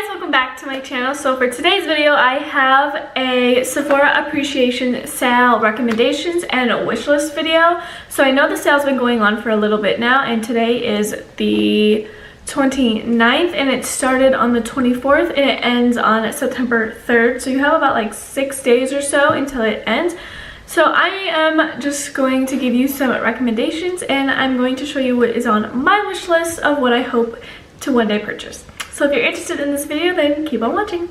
Hey guys, welcome back to my channel. So for today's video, I have a Sephora appreciation sale recommendations and a wish list video. So I know the sale's been going on for a little bit now, and today is the 29th and it started on the 24th and it ends on September 3rd. So you have about like 6 days or so until it ends. So I am just going to give you some recommendations, and I'm going to show you what is on my wish list of what I hope to one day purchase. So if you're interested in this video, then keep on watching.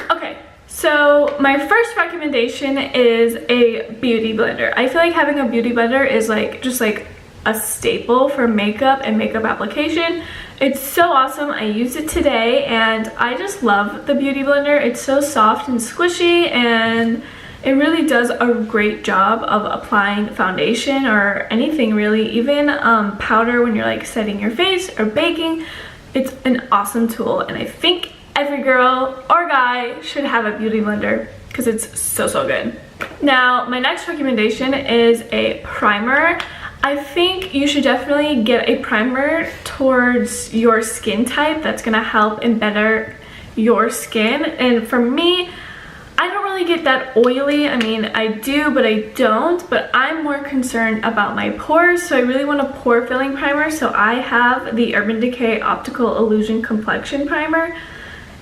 Okay, so my first recommendation is a beauty blender. I feel like having a beauty blender is just like a staple for makeup and makeup application. It's so awesome. I used it today and I just love the beauty blender. It's so soft and squishy, and it really does a great job of applying foundation or anything really, even powder when you're like setting your face or baking. It's an awesome tool, and I think every girl or guy should have a beauty blender because it's so good. Now, my next recommendation is a primer. I think you should definitely get a primer towards your skin type that's gonna help and better your skin. And for me, I don't really get that oily. I mean, I do, but I don't. But I'm more concerned about my pores, so I really want a pore filling primer. So I have the Urban Decay Optical Illusion Complexion Primer.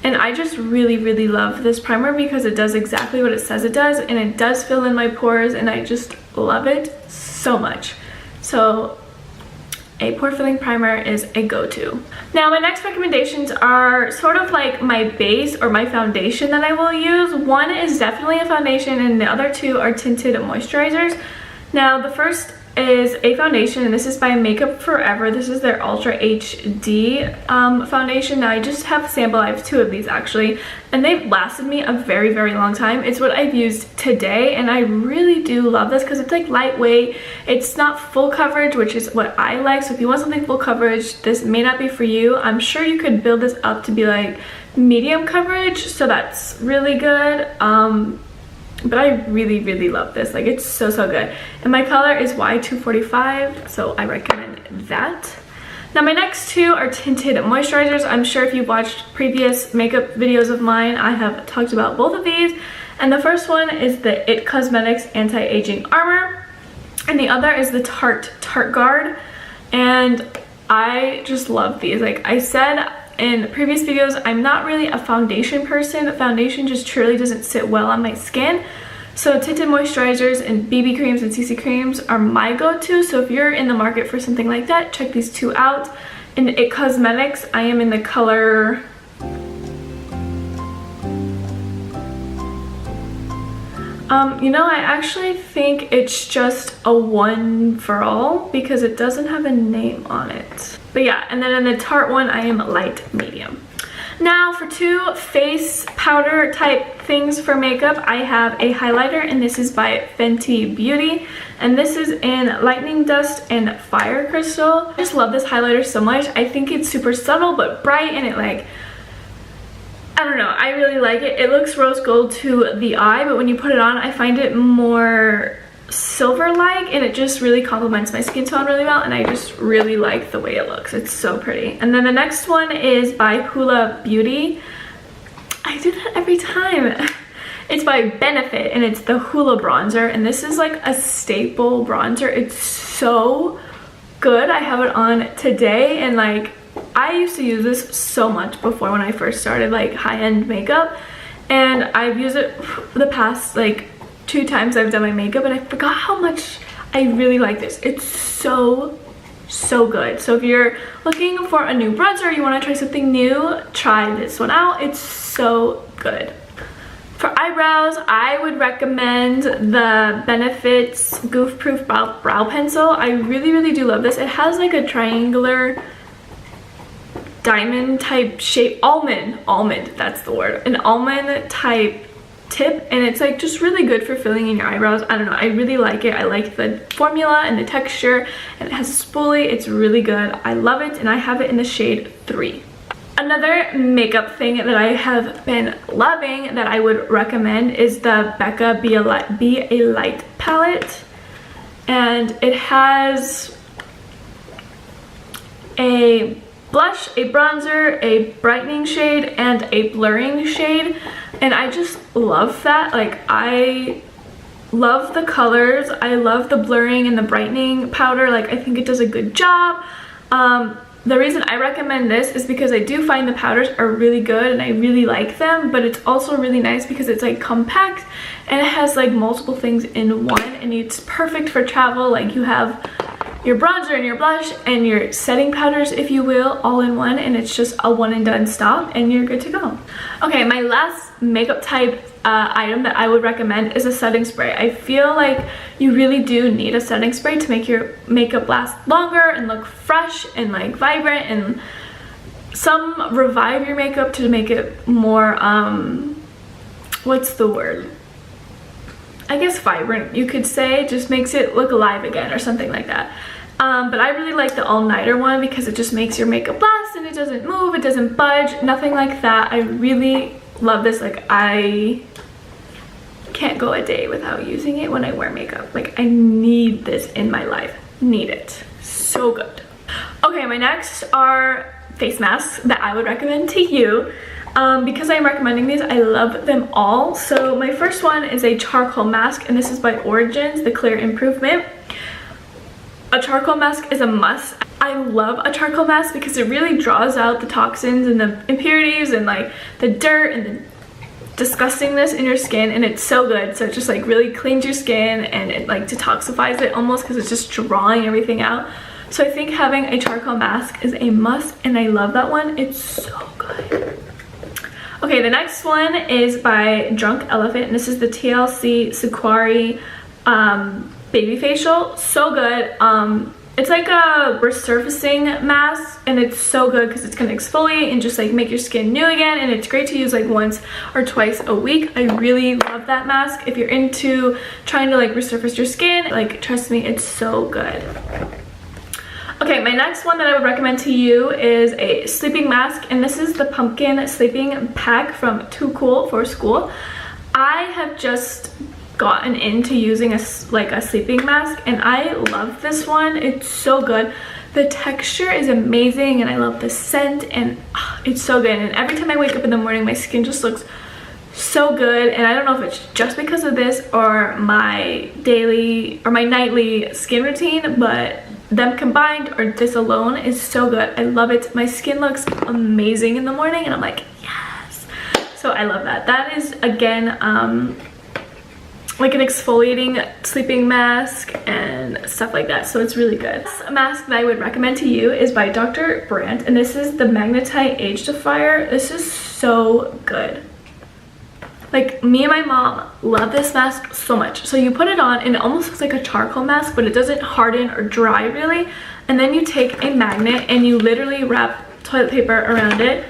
And I just really love this primer because it does exactly what it says it does, and it does fill in my pores, and I just love it so much. So a pore filling primer is a go-to. Now, my next recommendations are sort of like my base or my foundation that I will use. One is definitely a foundation, and the other two are tinted moisturizers. Now, the first is a foundation, and this is by Makeup Forever. This is their Ultra HD foundation. Now, I just have sample. I have two of these actually, and they've lasted me a very long time. It's what I've used today, and I really do love this because it's like lightweight. It's not full coverage, which is what I like. So if you want something full coverage, this may not be for you. I'm sure you could build this up to be like medium coverage, so that's really good. But I really love this. Like, it's so good. And my color is Y245, so I recommend that. Now, my next two are tinted moisturizers. I'm sure if you've watched previous makeup videos of mine, I have talked about both of these. And the first one is the IT Cosmetics Anti-Aging Armor, and the other is the Tarte Guard. And I just love these. Like I said in previous videos, I'm not really a foundation person. Foundation just truly doesn't sit well on my skin. So tinted moisturizers and BB creams and CC creams are my go-to. So if you're in the market for something like that, check these two out. In IT Cosmetics, I am in the color you know, I actually think it's just a one for all because it doesn't have a name on it. But yeah, and then in the Tarte one, I am light medium. Now, for two face powder type things for makeup, I have a highlighter, and this is by Fenty Beauty, and this is in Lightning Dust and Fire Crystal. I just love this highlighter so much. I think it's super subtle but bright, and it like, I don't know, I really like it. It looks rose gold to the eye, but when you put it on, I find it more silver-like, and it just really complements my skin tone really well, and I just really like the way it looks. It's so pretty. And then the next one is by Hoola Beauty. I do that every time. It's by Benefit, and it's the Hoola bronzer, and this is like a staple bronzer. It's so good. I have it on today, and like, I used to use this so much before when I first started like high-end makeup, and I've used it the past like 2 times I've done my makeup, and I forgot how much I really like this. It's so good. So if you're looking for a new bronzer, you want to try something new, try this one out. It's so good. For eyebrows, I would recommend the Benefit's Goof Proof Brow Pencil. I really do love this. It has like a triangular diamond type shape, almond, that's the word, an almond type tip, and it's like just really good for filling in your eyebrows. I don't know, I really like it. I like the formula and the texture, and it has a spoolie. It's really good. I love it, and I have it in the shade 3. Another makeup thing that I have been loving that I would recommend is the Becca Be a Light palette. and it has a blush, a bronzer, a brightening shade, and a blurring shade, and I just love that. Like, I love the colors, I love the blurring and the brightening powder. Like, I think it does a good job. The reason I recommend this is because I do find the powders are really good and I really like them, but it's also really nice because it's like compact and it has like multiple things in one, and it's perfect for travel. Like, you have your bronzer and your blush and your setting powders, if you will, all in one, and it's just a one and done stop and you're good to go. Okay, my last makeup type item that I would recommend is a setting spray. I feel like you really do need a setting spray to make your makeup last longer and look fresh and like vibrant, and some revive your makeup to make it more what's the word, I guess vibrant, you could say. Just makes it look alive again or something like that. But I really like the all-nighter one because it just makes your makeup last and it doesn't move, it doesn't budge, nothing like that. I really love this. Like, I can't go a day without using it when I wear makeup. Like, I need this in my life. Need it. So good. Okay, my next are face masks that I would recommend to you. Because I'm recommending these, I love them all. So my first one is a charcoal mask, and this is by Origins, the Clear Improvement. A charcoal mask is a must. I love a charcoal mask because it really draws out the toxins and the impurities and like the dirt and the disgustingness in your skin, and it's so good. So it just like really cleans your skin and it like detoxifies it almost, because it's just drawing everything out. So I think having a charcoal mask is a must, and I love that one. It's so good. Okay, the next one is by Drunk Elephant, and this is the TLC Sequari Baby Facial. So good. It's like a resurfacing mask, and it's so good because it's gonna exfoliate and just like make your skin new again, and it's great to use like once or twice a week. I really love that mask. If you're into trying to like resurface your skin, like, trust me, it's so good. Okay, my next one that I would recommend to you is a sleeping mask, and this is the Pumpkin Sleeping Pack from Too Cool for School. I have just gotten into using a sleeping mask, and I love this one. It's so good. The texture is amazing, and I love the scent, and it's so good. And every time I wake up in the morning, my skin just looks so good. And I don't know if it's just because of this or my daily or my nightly skin routine, but them combined or this alone is so good. I love it. My skin looks amazing in the morning, and I'm like, yes. So I love that. That is, again, like an exfoliating sleeping mask and stuff like that, so it's really good. This mask that I would recommend to you is by Dr. Brandt, and this is the Magnetite Age Defier. This is so good. Like, me and my mom love this mask so much. So you put it on and it almost looks like a charcoal mask, but it doesn't harden or dry really. And then you take a magnet and you literally wrap toilet paper around it,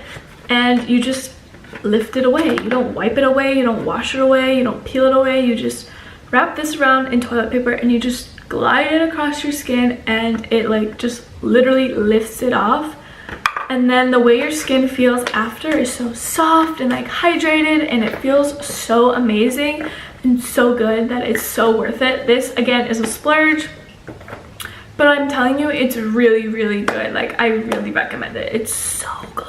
and you just lift it away. You don't wipe it away, you don't wash it away, you don't peel it away. You just wrap this around in toilet paper and you just glide it across your skin, and it like just literally lifts it off. And then the way your skin feels after is so soft and like hydrated, and it feels so amazing and so good that it's so worth it. This again is a splurge, but I'm telling you, it's really, really good. Like, I really recommend it. It's so good.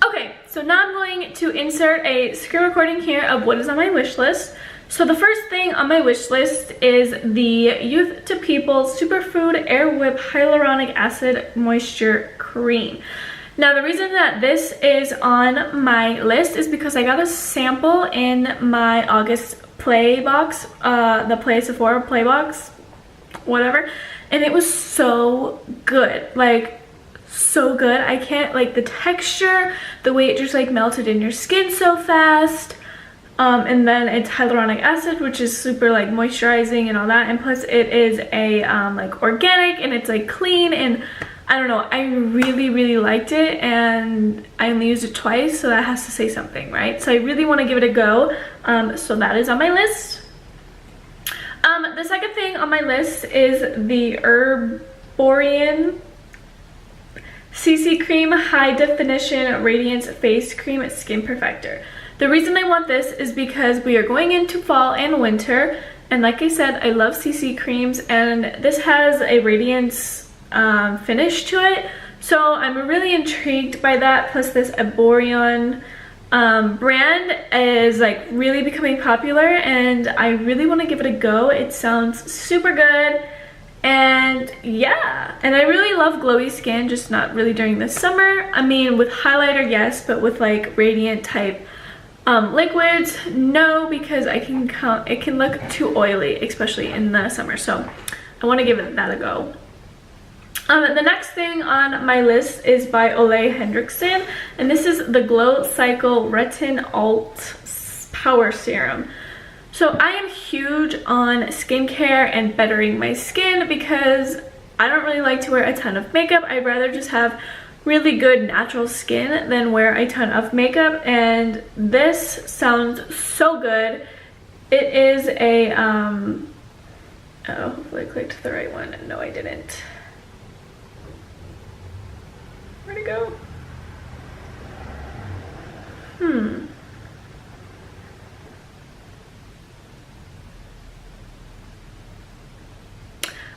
Okay, so now I'm going to insert a screen recording here of what is on my wish list. So the first thing on my wish list is the Youth to People Superfood Air Whip Hyaluronic Acid Moisture Cream. Now, the reason that this is on my list is because I got a sample in my August play box, the Sephora play box, whatever, and it was so good. Like, so good. I can't, like, the texture, the way it just like melted in your skin so fast. And then it's hyaluronic acid, which is super like moisturizing and all that, and plus it is a like organic, and it's like clean, and I don't know, I really, really liked it, and I only used it twice, so that has to say something, right? So I really want to give it a go. So that is on my list. The second thing on my list is the Herborian CC Cream High Definition Radiance Face Cream Skin Perfector. The reason I want this is because we are going into fall and winter, And like I said, I love CC creams, and this has a radiance finish to it. So I'm really intrigued by that. Plus this Boreon brand is like really becoming popular, and I really want to give it a go. It sounds super good. And yeah, and I really love glowy skin, just not really during the summer. I mean, with highlighter, yes, but with like radiant type liquids, no, because it can look too oily, especially in the summer. So I want to give that a go. The next thing on my list is by Ole Henriksen, and this is the Glow Cycle Retin Alt Power Serum. So I am huge on skincare and bettering my skin because I don't really like to wear a ton of makeup. I'd rather just have really good natural skin than wear a ton of makeup, and this sounds so good. It is a oh, hopefully I clicked the right one. No, I didn't. Where'd it go?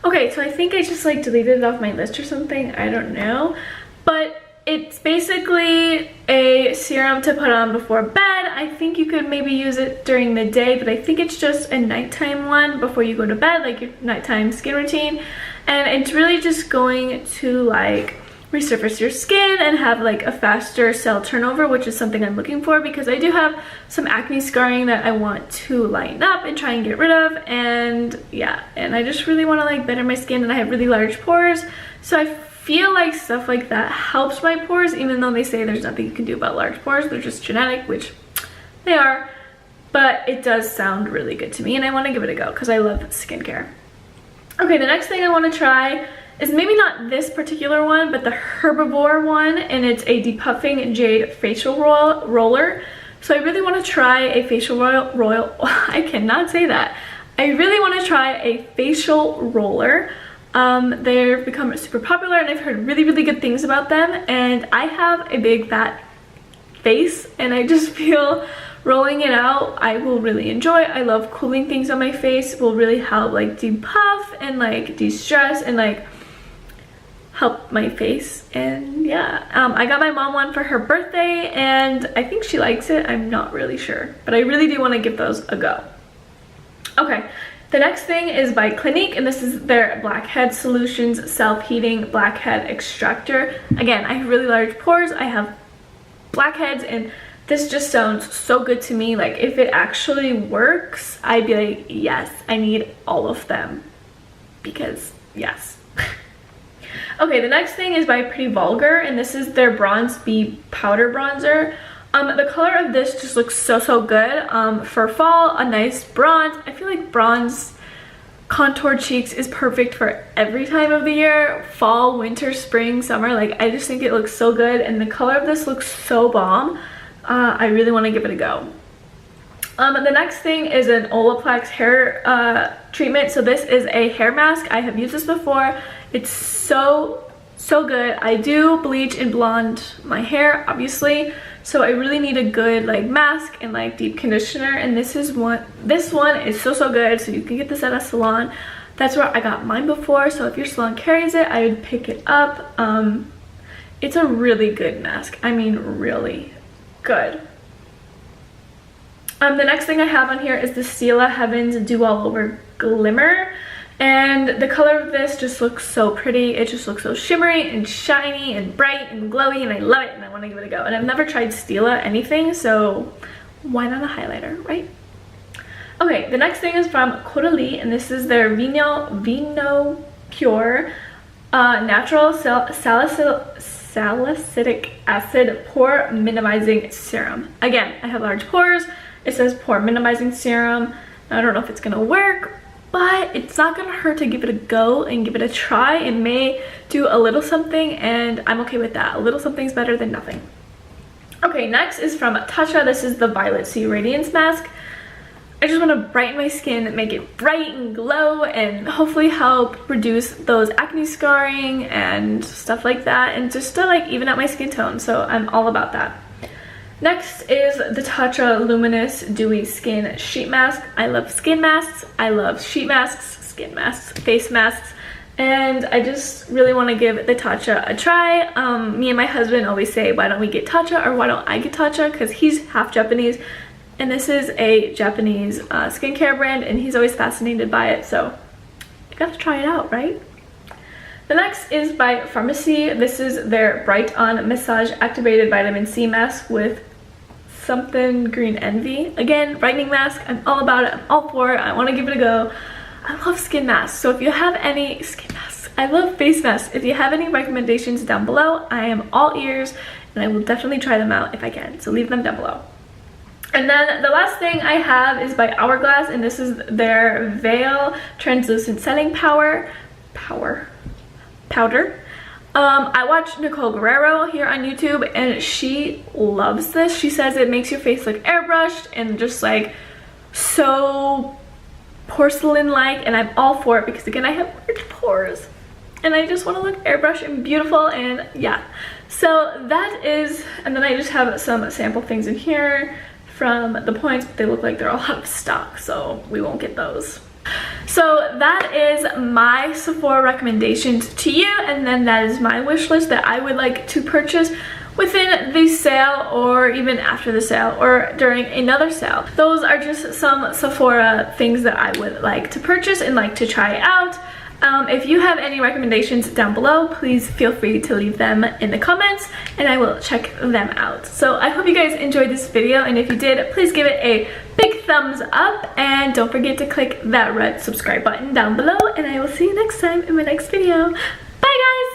Okay, so I think I just like deleted it off my list or something, I don't know. But it's basically a serum to put on before bed. I think you could maybe use it during the day, but I think it's just a nighttime one before you go to bed, like your nighttime skin routine. And it's really just going to like resurface your skin and have like a faster cell turnover, which is something I'm looking for because I do have some acne scarring that I want to lighten up and try and get rid of. And yeah, and I just really want to like better my skin, and I have really large pores, so I feel like stuff like that helps my pores, even though they say there's nothing you can do about large pores. They're just genetic, which they are, but it does sound really good to me, and I want to give it a go because I love skincare. Okay, the next thing I want to try is maybe not this particular one, but the Herbivore one, and it's a depuffing jade facial roller. So I really want to try a facial royal I cannot say that. I really want to try a facial roller. They've become super popular, and I've heard really, really good things about them, and I have a big fat face, and I just feel rolling it out I will really enjoy. I love cooling things on my face. It will really help like depuff and like de-stress and like help my face. And yeah, I got my mom one for her birthday, and I think she likes it. I'm not really sure, but I really do want to give those a go. Okay, the next thing is by Clinique, and this is their Blackhead Solutions Self-Heating Blackhead Extractor. Again, I have really large pores, I have blackheads, and this just sounds so good to me. Like if it actually works, I'd be like, yes, I need all of them, because yes. Okay, the next thing is by Pretty Vulgar, and this is their Bronze Bee Powder Bronzer. The color of this just looks so good. For fall, a nice bronze. I feel like bronze contour cheeks is perfect for every time of the year. Fall, winter, spring, summer. Like I just think it looks so good, and the color of this looks so bomb. I really want to give it a go. The next thing is an Olaplex hair treatment. So this is a hair mask. I have used this before. It's so good. I do bleach and blonde my hair, obviously, so I really need a good like mask and like deep conditioner, and this one is so good. So you can get this at a salon. That's where I got mine before, so if your salon carries it, I would pick it up. It's a really good mask. I mean, really good. The next thing I have on here is the Stila Heavens Do All Over Glimmer, and the color of this just looks so pretty. It just looks so shimmery and shiny and bright and glowy, and I love it, and I want to give it a go. And I've never tried Stila anything, so why not a highlighter, right? Okay, the next thing is from Caudalie, and this is their Vino Pure Natural Salicylic Acid Pore Minimizing Serum. Again, I have large pores. It says pore minimizing serum. I don't know if it's gonna work, but it's not gonna hurt to give it a go and give it a try. It may do a little something, and I'm okay with that. A little something's better than nothing. Okay, next is from Tatcha. This is the Violet Sea Radiance Mask. I just want to brighten my skin, make it bright and glow, and hopefully help reduce those acne scarring and stuff like that, and just to like even out my skin tone. So I'm all about that. Next is the Tatcha Luminous Dewy Skin Sheet Mask. I love skin masks. I love sheet masks, skin masks, face masks. And I just really want to give the Tatcha a try. Me and my husband always say, why don't we get Tatcha, or why don't I get Tatcha, because he's half Japanese. And this is a Japanese skincare brand, and he's always fascinated by it. So I got to try it out, right? The next is by Pharmacy. This is their Bright On Massage Activated Vitamin C Mask with something green envy. Again, brightening mask. I'm all about it. I'm all for it. I want to give it a go. I love skin masks. So if you have any skin masks, I love face masks. If you have any recommendations down below, I am all ears, and I will definitely try them out if I can. So leave them down below. And then the last thing I have is by Hourglass, and this is their Veil Translucent Setting Powder. I watched Nicole Guerrero here on YouTube, and she loves this. She says it makes your face look airbrushed and just like so porcelain-like, and I'm all for it because again, I have large pores and I just want to look airbrushed and beautiful. And yeah, so that is, and then I just have some sample things in here from the points, but they look like they're all out of stock, so we won't get those. So that is my Sephora recommendations to you, and then that is my wish list that I would like to purchase within the sale, or even after the sale, or during another sale. Those are just some Sephora things that I would like to purchase and like to try out. If you have any recommendations down below, please feel free to leave them in the comments and I will check them out. So I hope you guys enjoyed this video, and if you did, please give it a big thumbs up and don't forget to click that red subscribe button down below, and I will see you next time in my next video. Bye guys!